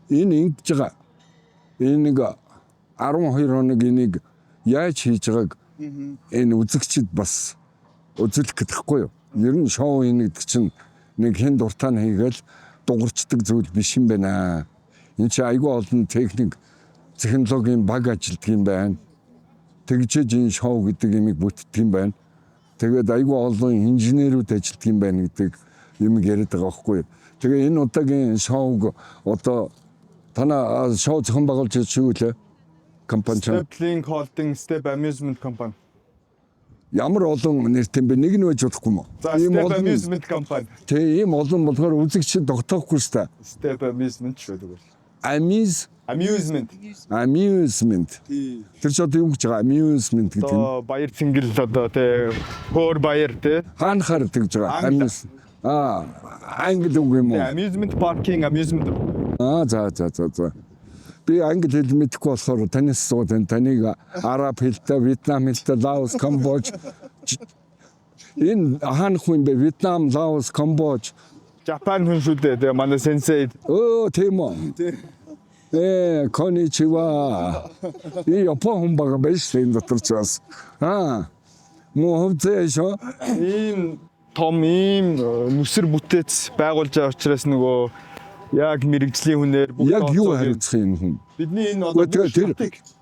Энэ ингэж байгаа. Энэ нэг 12 хоног энийг яаж хийж байгааг энэ үзэгчд бас үзэлэх гэдэгхгүй юу? Ер нь шоу хийгдэх чинь нэг хэн дуртай нь хийгээл дуурчдаг зүйл биш юм байна. Энэ чи айгүй олон техник технологийн баг ажилтдаг юм байна. Тэгжээж энэ шоу гэдэг юмыг бүтдэг юм байна. Тэгээд айгүй олон инженерүүд ажилтдаг юм байна гэдэг юм яриад байгаа байхгүй юу? Тэгээ энэ удаагийн шоуг одоо танаа шоу зохион байгуулж шүү лээ. Компани Step Holding Step Amusement Company. Ямар олон нэртэй бэ? Нэг нь байж болохгүй юм уу? Step Amusement Company. Тэ ийм олон болохоор үзэгчд тогтоохгүй шүү дээ. Step Amusement шүү дээ. Amusement. Тэр ч одоо юу гэж байгаа? Amusement гэдэг нь. Одоо баяр цэнгэл одоо тэ хөөр баяр тэ. Хаанахаар тэгж байгаа? Amusement. Англи үг юм уу? Amusement parking amusement. За. Би англи хэл мэдэхгүй болохоор танаас суудан таныг араб хэлтэй, вьетнам хэлтэй, лаос, камбож. Энэ хаанах юм бэ? Вьетнам, лаос, камбож. Japan хүн шүү дээ. Тэгээ манай сенсей. Тийм үү. Коничива. И Япон хүн байгаа байж энэ дотор ч бас. Муу хөвцөөшөө. Ийм том ийм нүсэр бүтээц байгуулж байгаа учраас нөгөө яг мэрэгжлийн хүнээр яг юу хариуцах юм хүн? Бидний энэ одоо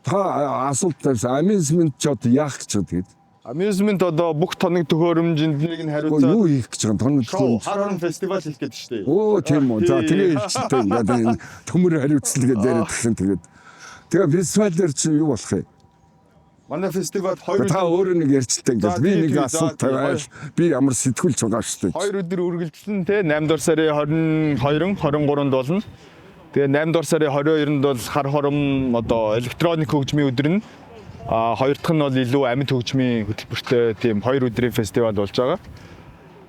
та асуулт тавьсан. Amusement ч одоо яах гэж тэгээд. Amusement одоо бүх тоног төхөөрөмжөнд нэг нь хариуцаад юу хийх гэж байгаа тоног төхөөрөмж? Хар хорон фестивал хийх гэдэг шүү дээ. Тийм үү. За тэгээ хэлчихтэй. Ингээд энэ төмөр хариуцлагаа дээрээ тэгсэн тэгээд. Тэгээ фестивалэр чи юу болох юм? Манай фестивал 2 та өөрөө нэг ярьцтай ингээд би нэг асуулт тавиал би ямар сэтгүүлч байгаа шүү дээ. 2 өдөр үргэлжлэн те 8 дугаар сарын 22, 23-нд болно. Тэгээ 8 дугаар сарын 22-нд бол хар хором одоо электроник хөгжмийн өдөр нь 2 дахь нь бол илүү амьд хөгжмийн хөтөлбөртэй тийм 2 өдрийн фестивал болж байгаа.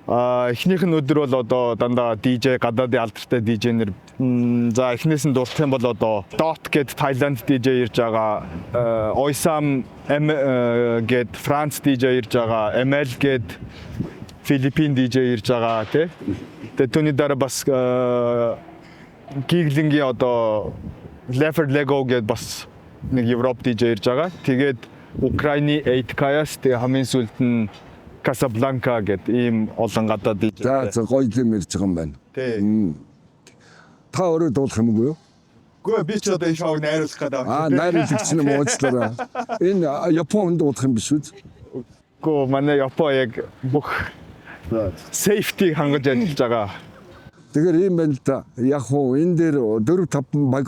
Эхнийх нь өдөр бол одоо дандаа DJ гадаадын алдартай DJ нэр за эхнээс нь дурдах юм бол одоо Dot гэд Тайланд DJ ирж байгаа, Oysam гэд Франц DJ ирж байгаа, ML гэд Филиппин DJ ирж байгаа тий. Тэгээ түүний дараа бас Giggling-ийн одоо Leopard Lego гэд бас нэг Европ DJ ирж байгаа. Тэгээд Украины 8K-аас тэгээ хамгийн сүүлд нь Casablanca гэд ийм олон гадаад DJ. За гоё юм ярьж байгаа юм байна. Тийм. Та өөрөө дуулах юм уу? Гүр би ч одоо энэ шоуг найруулах гэдэг. Найруулагч нь уучлаарай. Энэ Японд дуулах юм биш үү? Гүр манай Япон яг бүх safety хангаж ажиллаж байгаа. Тэгэхээр ийм байна л да. Яг уу энэ дээр 4-5 баг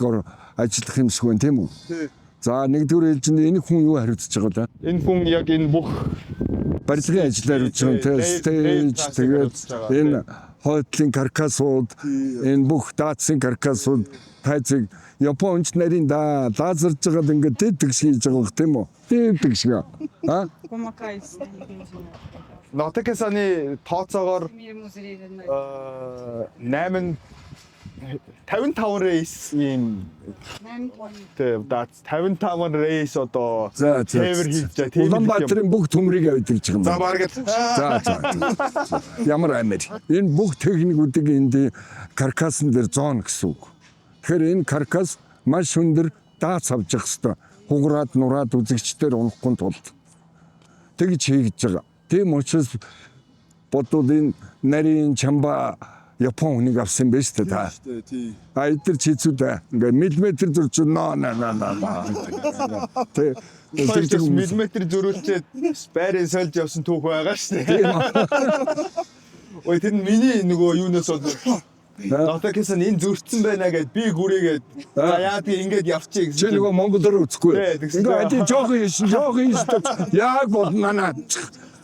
ажиллах юм шиг байна тийм үү? Тийм. За нэгдүгээр хэлж энэ хүн юу хариуцж байгаа вэ? Энэ хүн яг энэ бүх барилгын ажиллаар үүсгэж байгаа стейж тэгээд энэ хойтлын каркасууд энэ бүх даацын каркасууд тайцыг Японч нарийн лазерж байгаад ингээд дэдэг хийж байгаа гэх тийм үү? Дэдэг шиг. Нотакасаны тооцоогоор 55 рейс ийм 55 рейс одоо тээвэр хийж байгаа. Улаанбаатарын бүх төмрийг авдирж байгаа юм байна. За бараг. За. Ямар амир. Энэ бүх техникүүдийг энд каркасан дээр зоон гэсэн үг. Тэгэхээр энэ каркас маш өндөр даац авч явах хэрэгтэй. Хугараад нураад үзэгчдээр унахгүй тулд тэгж хийж байгаа. Тийм учраас бодвол энэ нарийн чамба Япон хүнийг авсан юм биш үү та? Эдгээр чийцүүд ингээ миллиметр зурж ноо. Тэ миллиметр зөрүүлчихэд байрын сольж явсан түүх байгаа шүү дээ. Ой тэр миний нөгөө юунаас бол Нотакасан энэ зөрчсөн байна гэд би гүрээгээд за яа тий ингээд явчих гэсэн. Чи нөгөө монголоор үзэхгүй. Ингээ ади жоохон хийсэн. Яг болно наа.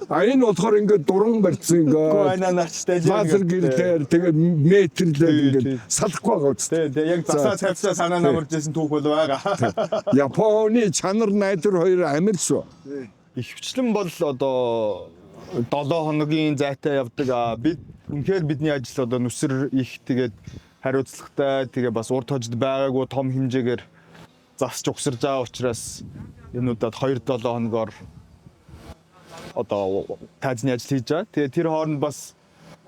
Энэ болохоор ингээд дуран барьсан ингээд фазер гэрээр тэгээд метрлээ ингээд салахгүй байгаа үстэй. Тэгээд яг засаа тавьсаа санаа намарчсэн түүх бол байгаа. Японы чанар найдвар хоёр амир шүү. Ихвчлэн бол одоо 7 хоногийн зайтай явдаг. Бид үнэхээр бидний ажил одоо нүсэр их тэгээд хариуцлагатай тэгээ бас урд хожид байгаагүй том хэмжээгээр засч угсарж байгаа учраас энэ удаад 2-7 хоногоор одоо таазны ажил хийж байгаа. Тэгээ тэр хооронд бас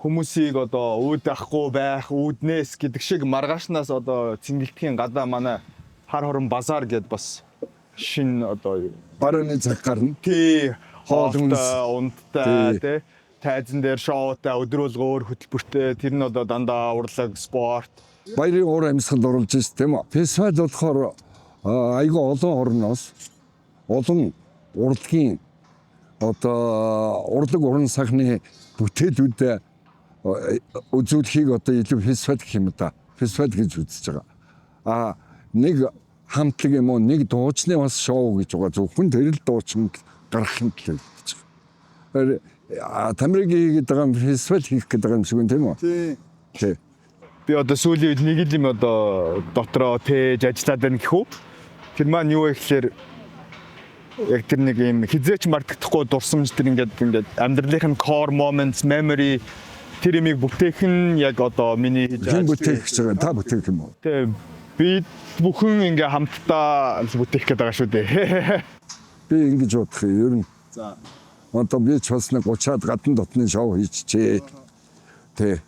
хүмүүсийг одоо үүдахгүй байх, үүднээс гэдэг шиг маргаашнаас одоо цэнгэлтгийн гадаа манай хар хорон базар гэд бас шин одоо барууны цаг гарна. тий Хоол хүнс. унттай тий тайзан дээр шоутай өдрөөлгөөр хөтөлбөртэй тэр нь одоо дандаа урлаг спорт Баярын уур амьсгалд оруулж байна тийм үү. Фестивал болохоор айгүй олон орноос олон урлагийн одоо урлаг уран сахны бүтээлүүд үзүүлэхийг одоо илүү фестивал гэх юм да. Фестивал гэж үзэж байгаа. Нэг хамтлаг юм уу нэг дуучны бас шоу гэж байгаа. Зөвхөн тэр л дуучин гарах юм л гэж байгаа. Тамирыг хийгээд байгаа фестивал хийх гэдэг юм шиг юм тийм үү? Тий. би одоо сүүлийн үед нэг л юм одоо дотроо тээж ажиллаад байна гэхүү. Тэр маань юу вэ гэхээр яг тэр нэг юм хизээч мартагдахгүй дурсамж тэр ингээд амьдралынх нь core moments memory тэр имийг бүтээх нь яг одоо миний хийж Хэн бүтээх гэж байгаа? Та бүтээх юм уу? Тэгээ би бүхэн ингээ хамтдаа бүтээх гэдэг байгаа шүү дээ. Би ингэж бодох юм. Ер нь За. одоо би ч бас нэг 30-аад гадна дотны шоу хийчихээ. Тэ.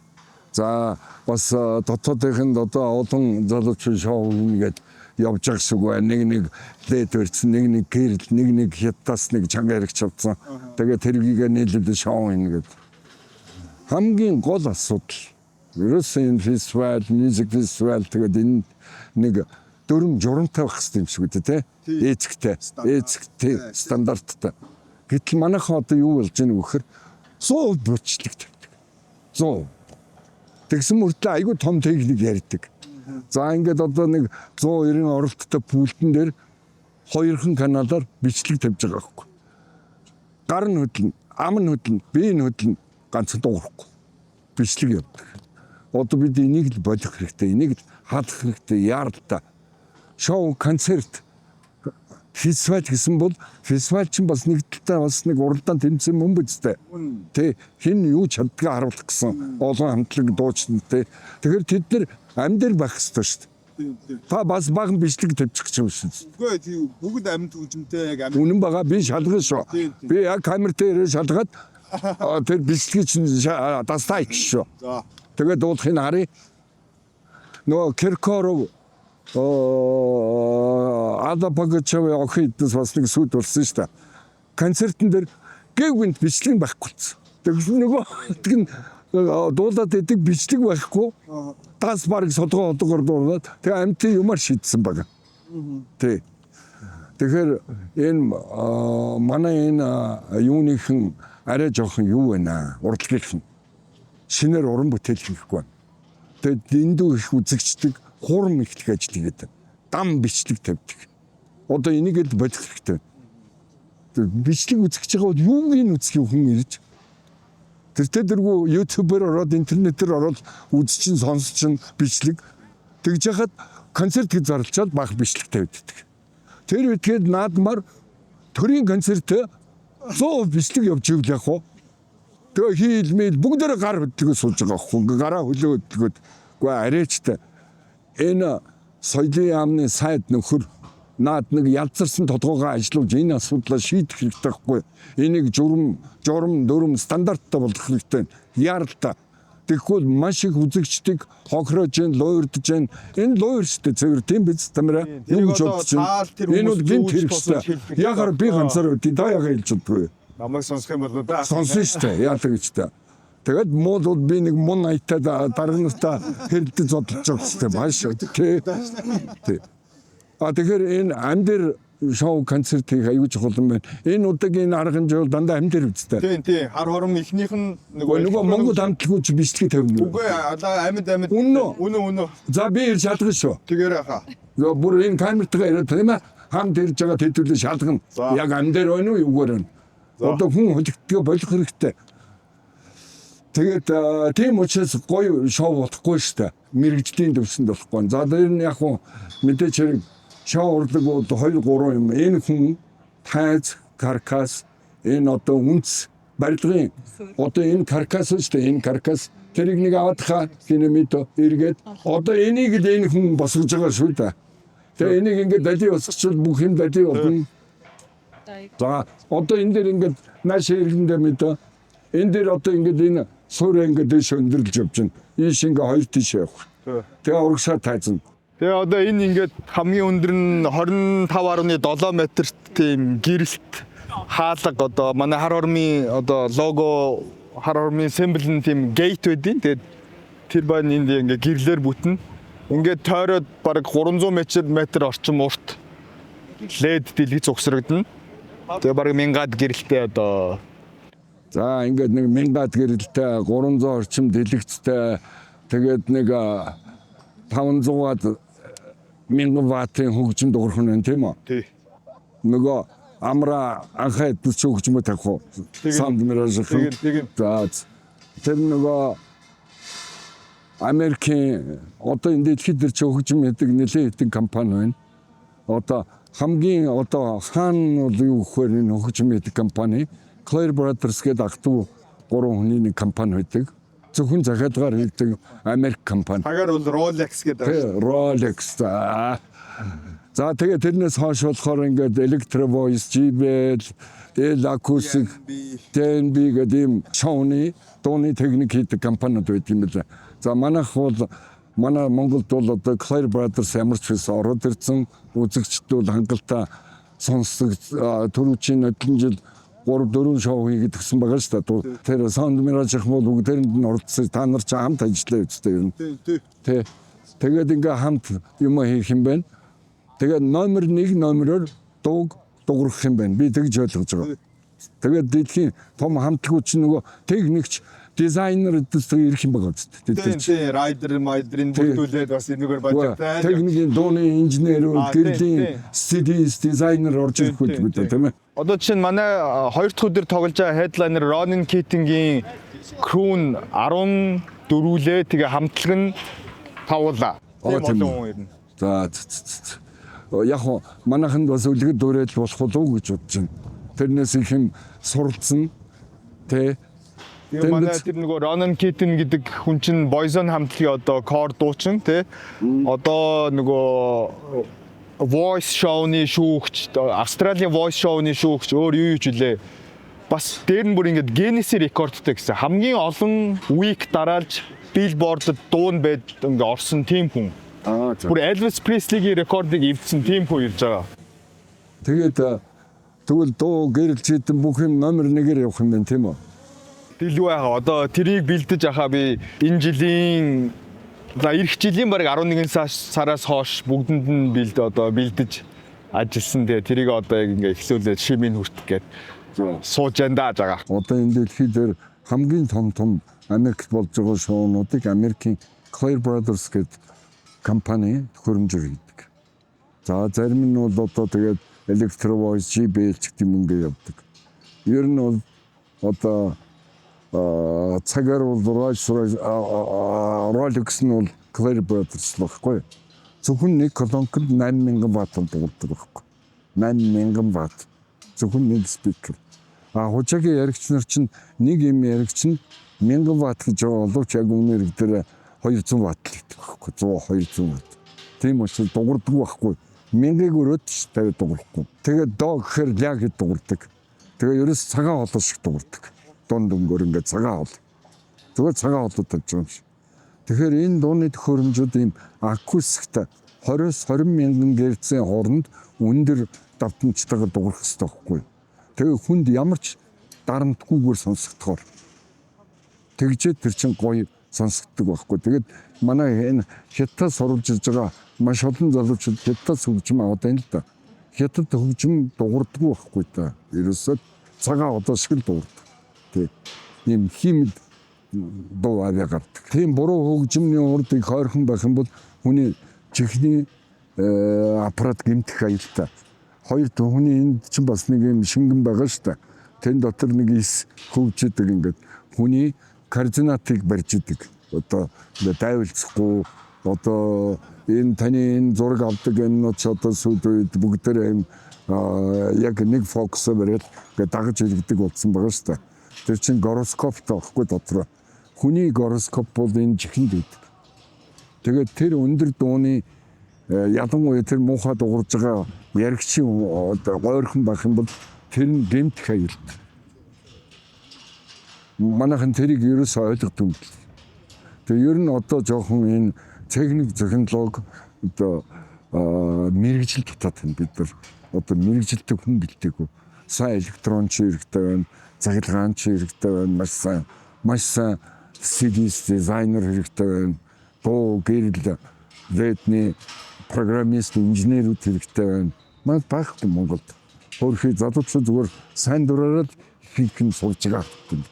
За бас дотоодынхын одоо олон залуучууд шоу хийгээд явж байгаа шиг байна. Нэг лээд өрцөн, нэг гэрэл, нэг хятадас нэг чанга хэрэгч авсан. Тэгээд тэргийгээ нийлүүлээд шоу хийнэ гэдэг. Хамгийн гол асуудал ерөөсөн фестивал, мьюзик фестивал тэгээд энэ нэг дүрм журамтай байх хэрэгтэй юм шиг үү те. Эцэгтэй, стандарттай. Гэтэл манайхан одоо юу болж байна вэ гэхээр 100% бүрчлэг тавьдаг. 100. Тэгсэн мөртлөө айгүй том техник ярьдаг. За ингээд одоо нэг 190 оролттой пүүлтэн дээр хоёрхан каналаар бичлэг тавьж байгаа байхгүй. Гар нь хөдлөн, ам нь хөдлөн, бие нь хөдлөн ганцхан дуурахгүй. Бичлэг явдаг. Одоо бид энийг л болох хэрэгтэй, энийг л хаалах хэрэгтэй, яаралтай. Шоу, концерт, фестивал гэсэн бол фестивал чинь бас нэг талтай бас нэг уралдаан тэмцээн мөн биз дээ. Тэ хин юу чаддгаа харуулах гэсэн олон хамтлаг дуучинтэй. Тэгэхээр тэд нар амьдэр байх хэрэгтэй шүү дээ. Та бас баган бичлэг тавьчих гэж юм шүү. Үгүй тийм бүгд амьд хөгжимтэй яг амьд. Үнэн байгаа би шалгана шүү. Би яг камер дээр шалгаад тэр бичлэгийг чинь дастаа ич шүү. За. Тэгээд дуулахыг харъя. Нөгөө Киркоров Ада Погачевой охидс бас нэг сүд болсон шүү дээ. Концертын дээр гэвгүнд бичлэг байхгүй болсон. Тэгсэн нөгөө тийм дуулаад идэг бичлэг байхгүй. Тас бараг содгоо одогор дуулаад тэгээ амтын юмар шийдсэн баг. Тий. Тэгэхээр энэ манай энэ юуныхан арай жоохон юу байна урлагийнх нь шинээр уран бүтээл хийхгүй байна. Тэгээд дэндүү их үзэгчдэг хурам ихлэх ажил хийгээд дам бичлэг тавьдаг. Одоо энийг л бодох хэрэгтэй. Тэр бичлэг үзэж байгаа бол юуг нь үзэх хүн ирж тэр тэргүү YouTube-ээр ороод интернетээр ороод үзчин сонсчин бичлэг тэгж яхад концерт гэж зарлчаад баг бичлэг тавьдаг. Тэр үедгээд наадмаар төрийн концерт 100 бичлэг явж ивэл яг хоо тэгээ хийлмэл бүгдээрээ гар хөдлөгөө суулж байгаа хөө гараа хөлөө хөдлөгөөд үгүй арайчтай энэ соёлын яамны сайд нөхөр наад нэг ялцарсан тодгоогоо ажиллуулж энэ асуудлаа шийдэх хэрэгтэй байхгүй. Энийг журам дүрм стандарттай болгох хэрэгтэй. Яаралтай. Тэгэхгүй маш их үзэгчдэг хохирож гэн луурдж гэн энэ луурчтэй цэвэр тийм биз тамира юм бодож энэ бол гинт хэрэгтэй. Ягаар би ганцаар үгүй та ягаа хэлж чаддгүй. Намайг сонсох юм бол да. Сонсон штэ яадаг гэжтэй. Тэгээд мод би нэг мун айтаа дарагнастаа хэрэлдэж зодолж байгаа хэвчээ маш тий. Тэгэхээр энэ амдэр шоу концерт хийх аюул чухал юм байна. Энэ удаагийн арга хэмжээ бол дандаа амдэр үстэй. Тий. Хар хором ихнийх нь нөгөө Монгол хамтлагч бичлэг тавина. Үгүй амьд. Үнэн. За би ирж шалгана шүү. Тэгээрээ хаа. Бүр энэ камертайгаа ирээд тийм ээ. Хамт ирж байгаа тэдүүлээ шалгана. Яг амдэр байна уу юугаар байна. Одоо хүн хөлөгдгөө болох хэрэгтэй. Тэгээд тийм учраас гоё шоу болохгүй шүү дээ. Мэргэжлийн төвсөнд болохгүй. За дээр нь яг хуу мэдээч хэрэг шоу урлаг бол 2-3 юм. Энэ хүн тайз, каркас, энэ одоо үнц барилгын одоо энэ каркас шүү дээ. Энэ каркас тэрийг нэг аваад хаа киномито эргээд одоо энийг л энэ хүн босгож байгаа шүү дээ. Тэгээ энийг ингээд дали босгочвол бүх юм дали болно. За одоо энэ дээр ингээд нааш хэрэгэндээ мэдээ энэ дээр одоо ингээд энэ Суур ингээд дэш өндөрлж явж байна. Ийш ингээ хоёр тийш явах. Тэгээ урагшаа тайзан. Тэгээ одоо энэ ингээд хамгийн өндөр нь 25.7 метрт тийм гэрэлт хаалга одоо манай хар хормын одоо лого хар хормын символ нь тийм гейт байдیں۔ Тэгээд тэр байна энд ингээ гэрлэр бүтэн. Ингээд тойроод бараг 300 метр орчим урт LED дэлгэж угсрагдана. Тэгээ бараг 1000-аад гэрэлтэй одоо За ингээд нэг 1000-аад гэрэлтэй 300 орчим дэлгэцтэй тэгээд нэг 500-аад 1000 ваттын хөгжим дуурах нь тийм үү? тий. Нөгөө амра анхаа идэлч хөгжмөө тавих уу? Саунд мираж. Тэгээд За тэр нөгөө Америкийн одоо энэ дэлхийд дээр ч хөгжим хийдэг нэлээд хэдэн компани байна. Одоо хамгийн одоо хаана бол юу гэхээр энэ хөгжим хийдэг компани Clair Brothers гэдэг ах トゥ 3 хүний нэг компани байдаг. Зөвхөн захиалгаар хийдэг Америк компани. тагаар бол Rolex гэдэг. Rolex. За тэгээ тэрнээс хойш болохоор ингээд Electro Voice, JBL, L Acoustic, DNB гэдэг юм шоуны дууны техник хийдэг компаниуд байдаг юм байна. За манайх бол манай Монголд бол одоо Clair Brothers ямар ч байсан ороод ирсэн үзэгчд бол хангалттай сонсдог түрүүчийн өдөн жил 3-4 шоу хийгээд гисэн байгаа шүү дээ. Тэр саунд мираж их бол бүгдээрэнд нь оролцсон. Та нар ч хамт ажиллаа үстэй юм. Тий. Тэгээд ингээ хамт юм хийх юм байна. Тэгээд номер 1 номероор дууг дуурах юм байна. Би тэгж ойлгож байгаа. Тэгээд дэлхийн том хамтлагууд чинь нөгөө техникч дизайнер дэстэй ирэх юм байгаа үстэй. Тий, райдер, майдрын бүрдүүлээд бас энэгээр бажигтай. Техникийн дууны инженер, гэрлийн стилист, дизайнер орж ирэх үү тийм ээ. Одоо чинь манай 2 дахь өдөр тоглож байгаа headliner Ronan Keating-ийн Croon 14-лээ тэгээ хамтлаг нь тавуулаа. Тийм олон хүн ирнэ. За яг хоо манайханд бас үлгэр дуурайл болох уу гэж бодож байна. Тэрнээс их юм суралцсан тий. Тэгээ манай тэр нөгөө Ronan Keating гэдэг хүн чинь Boyzone хамтлагийн одоо core дуучин тий. Одоо нөгөө voice show-ны шүүгч, Австралийн voice show-ны шүүгч өөр юу юу ч үлээ. Бас дээр нь бүр ингээд Guinness рекордтой гэсэн. Хамгийн олон week дараалж Billboard-д дуун байд ингээд орсон team хүн. Бүр Elvis Presley-гийн рекордыг эвдсэн team хүн ирж байгаа. Тэгээд тэгвэл дуу гэрэлж хийдэн бүх юм номер 1-ээр явах юм байна тийм үү? Дэлгүй яхаа одоо тэрийг бэлдэж ахаа би энэ жилийн за эх жилийн бараг 11 сараас хойш бүгдэнд нь бэлдэж ажилласан. Тэгээ тэрийг одоо ингээ эхлүүлээд шимийн хүртэх гээд сууж янда жагаа. Одоо энэ дэлхий дээр хамгийн том Америкт болж байгаа шоунуудыг Америкийн Clair Brothers гэдэг компани хөрөмжөөр хийдэг. За зарим нь бол одоо тэгээд Electro Voice, JBL гэдэг юм ингээ явдаг. Ер нь бол одоо цагаар бол Rolex нь бол Clair Brothers л баггүй. Зөвхөн нэг колонкод 8000 ватт дуурдаг байхгүй. 8000 ватт. Зөвхөн нэг спикер. Хучаагийн яригч нар чинь нэг юм яригч нь 1000 ватт гэж боловч яг үнээр дээр 200 ватт л гэдэг байхгүй. 100 200 ватт. Тийм учраас дуурдаг байхгүй. 1000-ыг өрөөд тавиад дуурахгүй. Тэгээд доо гэхээр ля гэж дуурдаг. Тэгээ ерөөс цагаан холоо шиг дуурдаг. Дунд өнгөөр ингээд цагаан хол. Зүгээр цагаан холоо тавьж байгаа юм шиг. Тэгэхээр энэ дууны төхөөрөмжүүд ийм акустиктай 20-20 мянган герцийн хооронд өндөр давтамжтайгаар дуурах хэрэгтэй байхгүй. Тэгээ хүнд ямар ч дарамтгүйгээр сонсогдохоор тэгжээ тэр чин гоё сонсогддог байхгүй. Тэгээд манай энэ хятад сурвалж ирж байгаа маш олон залуучууд хятад хөгжим аваад байна л да. Хятад хөгжим дуурдаггүй байхгүй та. Ерөөсөө цагаан одоо шиг л дуурдаг. Тэг. Ийм химд дуу аваа гардаг. Тийм буруу хөгжимний урдыг хойрхон байх юм бол хүний чихний аппарат гэмтэх аюултай. Хоёр хүний энд чинь бас нэг юм шингэн байгаа шүү дээ. Тэн дотор нэг ис хөвжөдөг ингээд хүний координатыг барьж идэг. Одоо дайвалцахгүй одоо энэ таны энэ зураг авдаг энэ ч одоо сүйд үед бүгдээр юм яг нэг фокусоо бариад ингээд дагаж иргэдэг болсон байгаа шүү дээ. Тэр чинь гороскоптой байхгүй дотор. Хүний гороскоп бол энэ чихэнд байдаг. Тэгээд тэр өндөр дууны ялангуяа тэр муухай дуурж байгаа яригчийн гойрхон байх юм бол тэр нь гэмтэх аюултай. манайхан тэрийг ерөөсөө ойлгодог юм. Тэгээ ер нь одоо жоохон энэ техник технологи одоо мэрэгжил татаад байна бид нар. Одоо мэрэгжилтэй хүн бэлдээгүй. Сайн электронч хэрэгтэй байна, цахилгаанч хэрэгтэй байна, маш сайн стилист, дизайнер хэрэгтэй байна. Боо гэрэл ветний программист, инженерүүд хэрэгтэй байна. Манд байхгүй Монголд. Өөрхий залуучууд зүгээр сайн дураараа хийх нь сурж байгаа юм.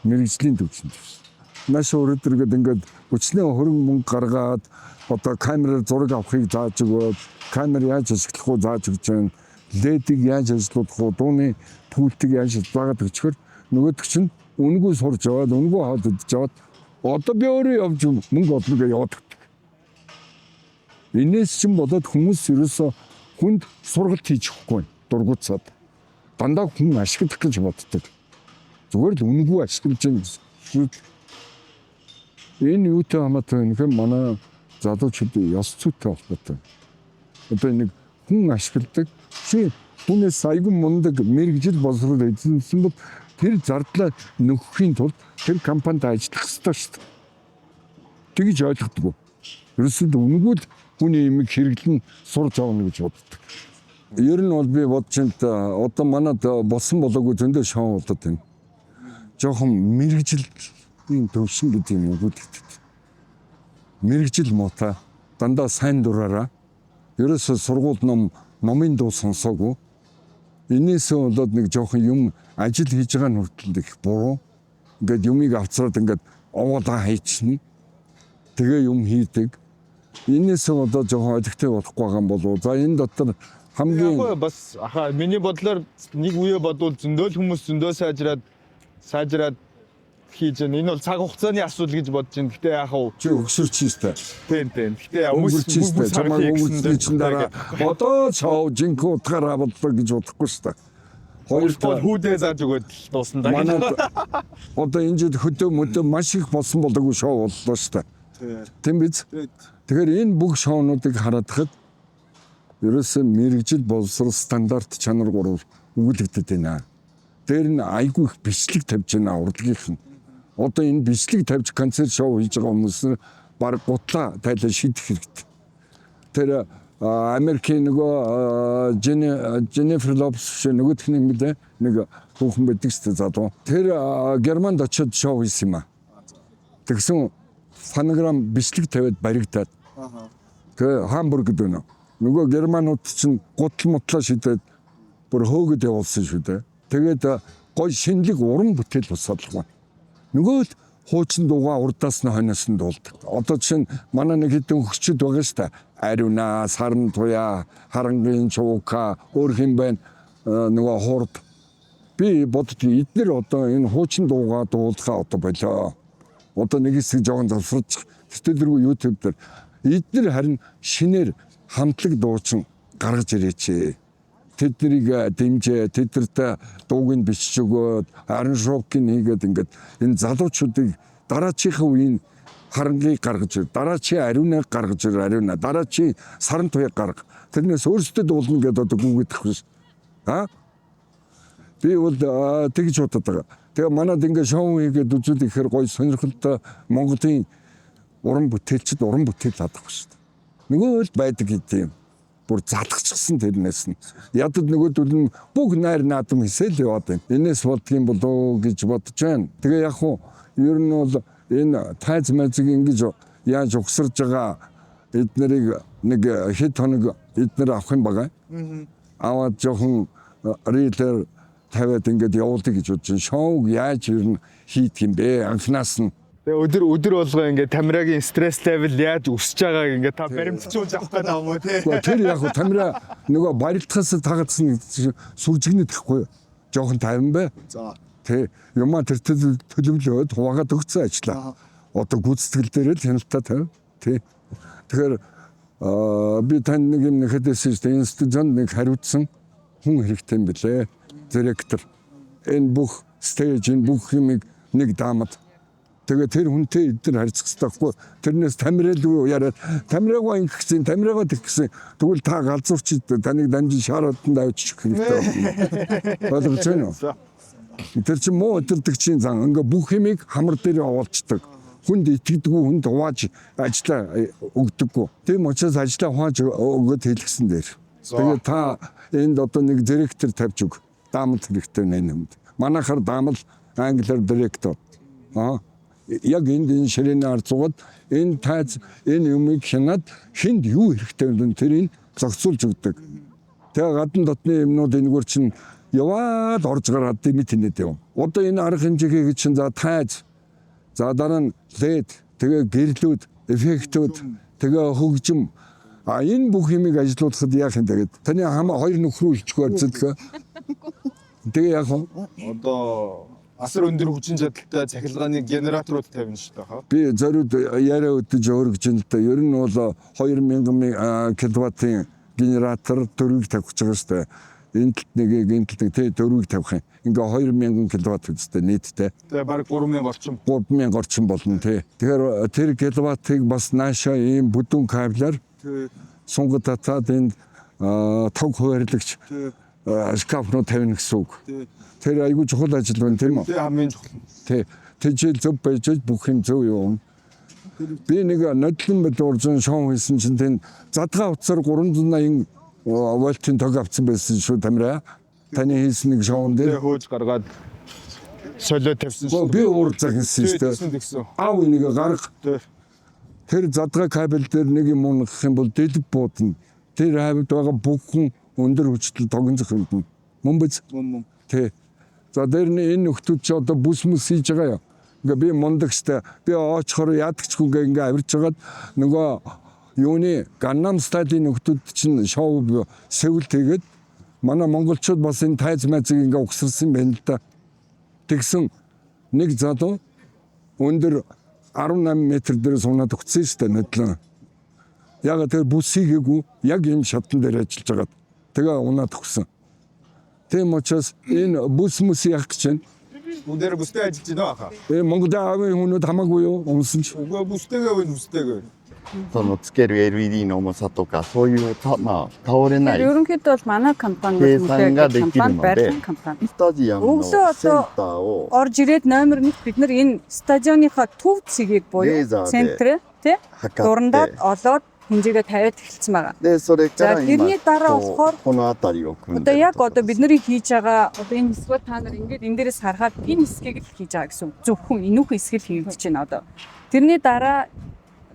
Мэргэжлийн төвчөнд. Маш өөрөөр ингээд өчнөө хөрөнгө мөнгө гаргаад одоо камераар зураг авахыг зааж өгөөд камер яаж ашиглах уу зааж өгч байна. LED-ийг яаж ажиллуулах уу, дууны пультийг яаж заагаад өчгөр нөгөөдөг чинь үнгүй сурж аваад үнгүй хаад идэж аваад одоо би өөрөө явж мөнгө олно гэж яваад. Энэс чинь болоод хүмүүс ерөөсө хүнд сургалт хийж өгөхгүй дургуцаад дандаа хүн ашиглах гэж боддог. Зүгээр л үнгүй ашиглаж байгаа. Энэ юутай хамаатай юм хэм манай залуучууд ёс зүйтэй холбоотой. Одоо нэг хүн ашигладаг чи хүнээс айгүй мундаг мэрэгжил боловсрол эзэмсэн бол тэр зардлаа нөхөхийн тулд тэр компанид ажиллах ёстой шүү дээ. Тэгж ойлгодог. Ерөөсөө үнгүй л хүний имийг хэрэглэн сурж авна гэж боддог. Ер нь бол би бодож байна одоо манад болсон болоогүй зөндөө шоу болоод байна. Жохон мэрэгжилийн төвшин гэдэг юм уу гэдэг. Мэрэгжил муутай дандаа сайн дураараа ерөөсөө сургууль номын дуу сонсоогүй. Энээсээ болоод нэг жоохон юм ажил хийж байгаа нь хүртэл их буруу. Ингээд юмыг авцраад ингээд овоолаа хайчихна. Тэгээ юм хийдэг. Энээсээ болоод жоохон ойлгохтой болохгүй байгаа юм болов. За энэ дотор хамгийн бас миний бодлоор нэг үе бодвол зөндөл хүмүүс зөндөө сайжраад хийж байна. Энэ бол цаг хугацааны асуудал гэж бодож байна. Гэтэ яах вэ? чи өгсөрч юмстай. Тийм. Гэтэ хүмүүс чамаа өнгөрсөн чинь дараа одоо шоу жинхэнэ утгаараа бодлоо гэж бодохгүй шүү дээ. Хоёр бол хүүдээ зааж өгөөд дуусна да. Манай одоо энэ жил хөдөө маш их болсон болоогүй шоу боллоо шүү дээ. Тийм биз? Тэгэхээр энэ бүх шоунуудыг харахад ерөөсөө мэрэгжил боловсрол стандарт чанар гурав өгүүлэгдэт байна. Дээр нь айгүй их бичлэг тавьж байна урлагийнх нь. Одоо энэ бичлэг тавьж концерт шоу хийж байгаа хүмүүс баг гутлаа тайлаа шийдэх хэрэгтэй. Тэр Америкийн нөгөө Jennifer Lopez нөгөөх нь мэдээ нэг хүүхэн байдаг шүү дээ залуу. Тэр Германд очиод шоу хийсэн юм аа. Тэгсэн фонограм бичлэг тавиад баригдаад. Тэгээ Хамбургд байна. Нөгөө германууд чинь гутал мутлаа шидэд бүр хөөгд явуулсан шүү дээ. Тэгээд гой шинэлэг уран бүтээл босоолгоо. Нөгөө л хуучин дуугаа урдаас нь хойноос нь дуулдаг. Одоо чинь манай нэг хэдэн хөгчд байгаа шүү дээ. Ариуна, Сарн туяа, Харангийн чуука, өөр хэм байна. Нөгөө хурд. Би боддог эдгээр одоо энэ хуучин дуугаа дуулахаа одоо болоо. Одоо нэг хэсэг жоохон завсарч тэтгэл рүү YouTube дээр эдгээр харин шинээр хамтлаг дуучин гаргаж ирээч. Тэднийг дэмжээ, тэдэрт дууг нь бичиж өгөөд, аранжировкийг хийгээд ингээд энэ залуучуудыг дараачихын үеийн харангийг гаргаж ир, дараачийн ариуныг гаргаж ир, ариуна, дараачийн саран туяг гарга. Тэрнээс өөрсдөө дуулна гэдэг одоо гүгээд тахвш. Би бол тэгж бодод байгаа. Тэгээ манад ингээд шоу хийгээд үзүүл ихээр гоё сонирхолтой Монголын уран бүтээлчд уран бүтээл хадах шүү дээ. Нөгөө л байдаг гэдэг юм. Бүр залхчихсан тэрнээс нь. Ядад нөгөөдөл нь бүх найр наадам хийсэл яваад байна. Энээс болдгийм болоо гэж бодож байна. Тэгээ яг хуу ер нь бол энэ тайз мэзэг ингэж яаж угсарж байгаа эднэрийг нэг хэд хоног эднэр авах юм байгаа. Аваад жоохон рилер тавиад ингээд явуулдаг гэж бодож байна. Шоуг яаж ер нь хийх юм бэ? Анхнаас нь Тэгээ өдөр болгоо ингээд Тамирагийн стресс левел яаж өсөж байгааг ингээд та баримтжуулж авах гэдэг юм уу тий. Тэр яг хөө Тамира нөгөө барилдахаас тагцсан сүржигнэт гэхгүй. Жохон тайван бай. За. Тий. Юмаа тэр төлөвлөөд хуваагаад өгцөө ажиллаа. Одоо гүйцэтгэл дээр л хяналтаа тавь. Тий. Тэгэхээр би тань нэг юм нэхэдээс энэ студент нэг хариуцсан хүн хэрэгтэй юм бэлээ. Директор. Энэ бүх стейж энэ бүх юмыг нэг даамад. Тэгээ тэр хүнтэй эдгээр харьцах хэрэггүй. Тэрнээс Тамирал яриад Тамираагаа ингэсэн, Тамираагаа тэгсэн. Тэгвэл та галзуурч таныг дамжин шааралтанд авчиж хэрэгтэй байна. Ойлгож байна уу? Тэр чинь муу өдөртөгчийн зан ингээ бүх юмыг хамар дээр оолцдог. Хүнд итгэдэггүй, хүнд хувааж ажиллаа өгдөггүй. Тийм учраас ажиллаа хувааж өгöd хэлгсэн дээр. Тэгээ та энд одоо нэг директор тавьж өг. Даамт хэрэгтэй нэ юмд. Манайхаар даамал англиар директор. Яг энэ ширээний ард зугаад энэ тайз энэ юмыг хянаад хинд юу хэрэгтэй вэ тэрийг зохицуулж өгдөг. Тэгээ гадна дотны юмнууд энэгээр чинь яваад орж гараад дэмэт хийнэт юм. Одоо энэ арга хэмжээгээ чинь за тайз, за дараа нь лед, тэгээ гэрлүүд, эффектүүд, тэгээ хөгжим. Энэ бүх юмыг ажилуулахад яах юм тэгээд таны хамаа хоёр нөхрөө илчгүй арздаг. Тэгээ яах вэ? Одоо асар өндөр хүчин чадалтай цахилгааны генераторууд тавина шүү дээ. Би зориуд яриа өдөж өргөж ин л та. Ер нь бол 2000 киловаттын генератор дөрвийг тавих гэж байгаа шүү дээ. Энэ талд нэг тэ дөрвийг тавих юм. Ингээ 2000 киловатт үстэй нийтдээ. Тэгээ баг 3000 орчим. 3000 орчим болно тий. Тэгэхээр тэр киловаттыг бас наашаа ийм бүдүүн кабелаар сунгад татаад энд тог хуваарлагч шкафнууд тавина гэсэн үг. Тэр айгүй чухал ажил байна тийм үү? Тэ хамгийн чухал. Тий. Тэжил зөв байж бүх юм зөв юм. Би нэг нодлон бод уржин шоу хийсэн чинь тэн задгаа утсаар 380 вольтын тог авсан байсан шүү тамираа. Таны хийсэн нэг шоун дээр Хөөж гаргаад солио тавьсан шүү. би уур загнасан шүү дээ. Аав энийг гарга. Тэр задгаа кабель дээр нэг юм унгах юм бол дэлб буудна. Тэр хавьд байгаа бүхэн өндөр хүчтэй тогон зохинд мөн биз? Мөн. Тий. За дээр нь энэ нөхдүүд чи одоо бүс мүс хийж байгаа юм. Ингээ би мондагчтай би оочхоор яадагчгүй ингээ авирж хагаад нөгөө юуны Gangnam Style-ийн нөхдүүд чинь шоу Сеул тэгээд манай монголчууд бас энэ тайз майзыг ингээ угсарсан байна л да. Тэгсэн нэг залуу өндөр 18 м дээр сунаад өгсөн шүү дээ нодлон. Яг тэр бүс хийгээгүй яг энэ шатн дээр ажиллаж хагаад тэгээ унаад өгсөн. Тийм учраас энэ бүс мүс яах гэж байна. Өндөр бүстэй ажиллаж байна хаа. Монголын аавын хүмүүс хамаагүй юу? Унсан ч. Үгүй бүстэйгээ вэ бүстэйгээ. そのつける LED の重さとかそういうまあ倒れない ерөнхийдөө бол манай компани計算ができるので компани スタジアムのセン Өглөө ターを орж ирээд номер 1 бид нар энэ стадионынхаа төв цэгийг буюу Лазер центр тий 測 дурандаад って олоод хинжээгээ тавиад эхэлсэн байгаа. でそれから За 今 тэрний дараа こ болохоор うこの辺りを組ん одоо で яг ると одоо бидний хийж байгаа одоо энэ хэсгөө та нар ингээд энэ дээрээс харахад энэ хэсгийг л хийж байгаа гэсэн үг. Зөвхөн энүүхэн хэсгийг л хийж байна одоо. Тэрний дараа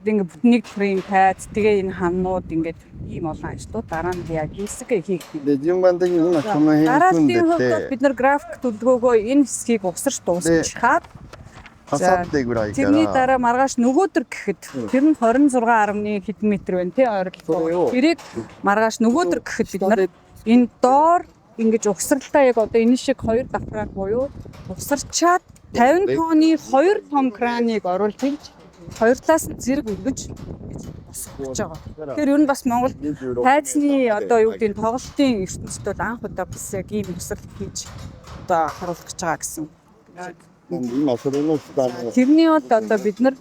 ингээд бүтнийг фрейм тайз тэгээ энэ хамнууд ингээд ийм олон ажлууд дараа нь яг хэсэг хийх юм. で順番的に今この辺組ん Дараалтын で хувьд て бид нар график төлөвлөгөөгөө энэ хэсгийг угсарч дуусчихад あさってぐらいか тэрний ら дараа маргааш нөгөөдөр гэхэд тэр нь 26.1 хэдэн метр байна тий ойролцоогоо. Тэрийг маргааш нөгөөдөр гэхэд бид нар энэ доор ингэж угсралтаа яг одоо энэ шиг хоёр давхраар буюу угсарчаад 50 тонны 2 том краныг оруулж хоёр талаас нь зэрэг өргөж босгож байгаа. Тэгэхээр ер нь бас Монгол тайзны одоо юу гэдэг нь тоглолтын ертөнцид бол анх удаа бас яг ийм угсралт хийж одоо харуулах гэж байгаа гэсэн. 今それの下の Тэрний бол одоо бид нар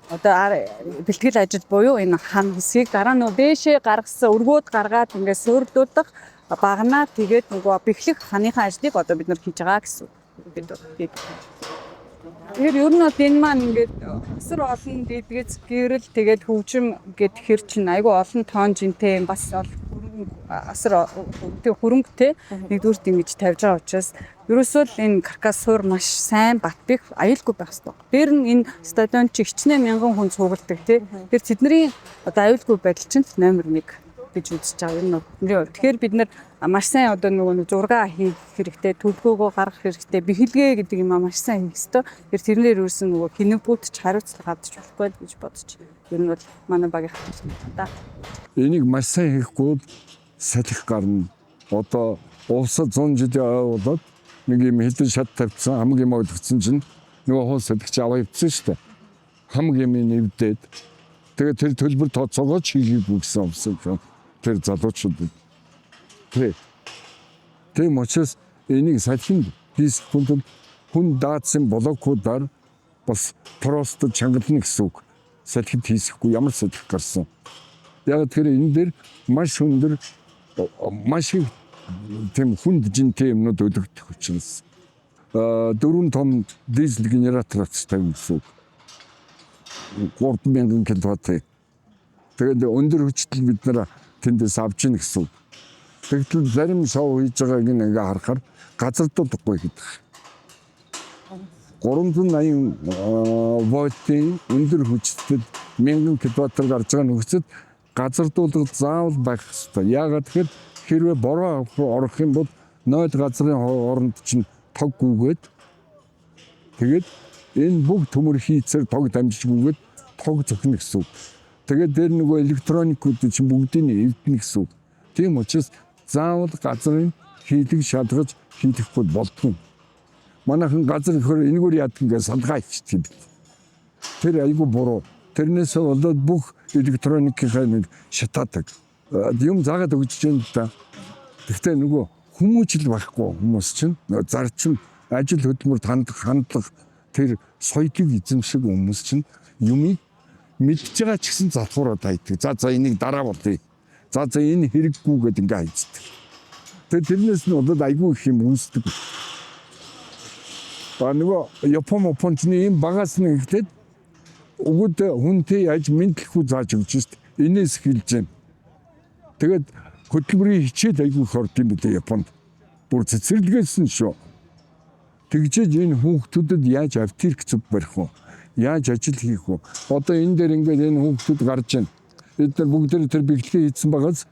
одоо бэлтгэл ажил буюу энэ хан хэсгийг дараа нь дээшээ гаргасан өргөөд гаргаад ингээд сөөрлүүдэх багнаа тэгээд нөгөө бэхлэх ханыхаа ажлыг одоо бид нар хийж байгаа гэсэн. Тэгэхээр ер нь бол энэ маань ингээд өсөр олон дэдгэц гэрэл тэгээд хөгжим гэд хэр чин айгүй олон тоон жинтэй юм бас бол асар хөрөнгөтэй нэгдүгürt ингэж тавьж байгаа учраас ерөөсөө л энэ каркас суур маш сайн бат бих аюулгүй байх хэрэгтэй. Дээр нь энэ стадион чи хичнээн мянган хүн цугладаг тий. Тэр тэдний одоо аюулгүй байдал чинь номер 1 гэж үзэж байгаа юм. Тэгэхээр бид нар маш сайн одоо нөгөө зураг хийх хэрэгтэй, төлөвлөгөөгөө гаргах хэрэгтэй, бэхэлгээ гэдэг юм маш сайн хийх хэрэгтэй. Тэр тэрнээр юусэн нөгөө хинэгбүүд ч хариуцлага авч болохгүй гэж бодож. Ер нь бол манай багийн хатсан. Энийг маш сайн хийхгүй салхих гарна. Одоо улсад 100 жилийн болоод нэг юм хэдэн шат тавьсан хамгийн модгдсан чинь нөгөө хуус салхич аваа ивдсэн шүү дээ. Хамгийн нэвдээд тэгээд тэр төлбөр тооцоогоо чигээгүй гэсэн юм. Тэр залуучууд. Тийм учраас энийг салхин дисциплинд хүн даацсан блокуудаар бас просто чангална гэсэн үг. Салхид хийсэхгүй ямар салхих гарсан. Яг тэр энэ дээр маш өндөр маш их тийм хүнд жинтэй юмнууд өлөгдөх учраас 4 том дизель генератор тавина гэсэн. 3000 кВт. Тэгээд өндөр хүчтэй бид нэр тэндээс авч ийн гэсэн. Тэгтэл зарим шоу хийж байгааг ингээ харахаар газар дуудахгүй гэдэг. 380 вольтын өндөр хүчтэй 1000 кВт гарч байгаа нөхцөд газар дуулах заавал байх хэрэгтэй. Яагаад тэгэхээр хэрвээ бороо орох юм бол 0 газрын хооронд чинь тог гүгээд тэгээд энэ бүх төмөр хийцээр тог дамжиж гүгээд тог зөхнө гэсэн үг. Тэгээд дээр нөгөө электроникүүд чинь бүгдийг эвдэнэ гэсэн үг. Тийм учраас заавал газрын хийлэг шалгаж хийхгүй болдгоо. Манайхан газар ихөр энэгээр яадаг ингээ салгаа хийчихдэг. Тэр айгүй буруу. Тэрнээс болоод бүх электроникийнхаа нэг шатаадаг. Юм заагаад өгч чинь та. Гэхдээ нөгөө хүмүүжил байхгүй хүмүүс чинь зарчим ажил хөдөлмөрт хандлах тэр соёлыг эзэмшиг хүмүүс чинь юмыг мэдж байгаа ч гэсэн залхуураад хайдаг. За энийг дараа болъё. За энэ хэрэггүй гэдээ ингээ хайцдаг. Тэрнээс нь болоод айгүй их юм үүсдэг. Нөгөө Япончны юм багаас нь ихлээд өгөөд хүнтэй яаж мэдлэхгүй зааж өгч шít. Энээс хэлж байна. Тэгээд хөтөлбөрийн хичээл айгүй хорд юм билээ Японд. Бүр цэцэрлэгээсэн шүү. Тэгжээж энэ хүүхдүүдэд яаж автирк зүг барих вэ? Яаж ажил хийх вэ? Одоо энэ дээр ингээд энэ хүүхдүүд гарч байна. Бид нар бүгд тэр бэглэгээ хийсэн байгаас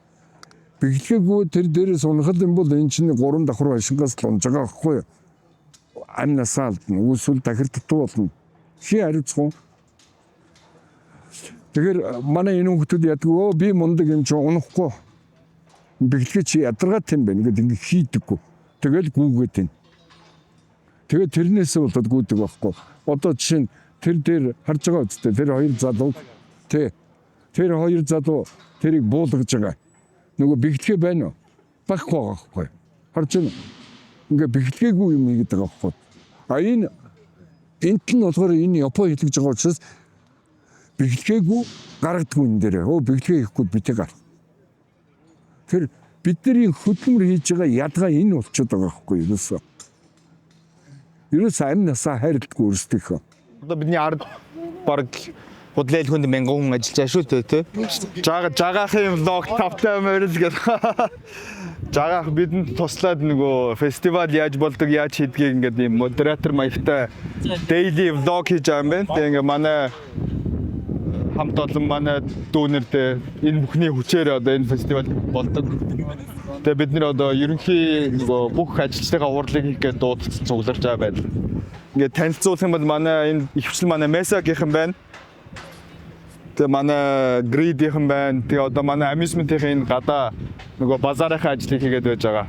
бэглэгээгүй тэр дээрээс унахад юм бол энэ чинь 3 давхар ашингаас л унж байгаа байхгүй юу? Амнасаа алдна, үүсвэл дахир дутуу болно. Хи хариуцгүй. Тэгэхээр манай энэ хүмүүс ядгүй би мундаг юм чи унахгүй. Бэглэгээ чи ядаргаад юм байна гэдэг ингэ хийдэггүй. Тэгэл гүүгээд байна. Тэгээд тэрнээс болоод гүйдэг байхгүй. Одоо жишээ нь тэр дээр харж байгаа үстэй тэр хоёр залуу тэр хоёр залуу тэрийг буулгаж байгаа. Нөгөө бэглэгээ байна уу? Багхгүй байгаа байхгүй. Харж байна. Ингээ бэглэгээгүй юм хийгээд байгаа байхгүй. Энд нь болохоор энэ Япон хэлж байгаа учраас бэглэгээгүй гаргадгүй энэ дээр. Бэглэгээ хийхгүй битээ гар. Тэр бидний хөдөлмөр хийж байгаа ядгаа энэ болчиход байгаа байхгүй юу? Ерөөсөө амнасаа хайрлахгүй өөрсдийнхөө. Одоо бидний ард баг худлаа хүнд 1000 хүн ажиллаж байгаа шүү дээ, тий. Жагаахын влог тавтай мөрөл гэх. Жагаах бидэнд туслаад нөгөө фестивал яаж болдог, яаж хийдгийг ингээд ийм модератор маягтай daily vlog хийж байгаа юм байна. Тэгээ ингээд манай хамт олон манай дүүнертэй энэ бүхний хүчээр одоо энэ фестивал болдог. Тэгээ бид нэр одоо ерөнхий нөгөө бүх ажилчдаа уурлыг хийх гээд дуудсан цугларч байгаа байна. Ингээд танилцуулах юм бол манай энэ ихвчлэн манай Месагийнхан байна. Тэгээ манай Гридийнхэн байна. Тэгээ одоо манай amusement-ийн гадаа нөгөө базаарынхаа ажлыг хийгээд байж байгаа.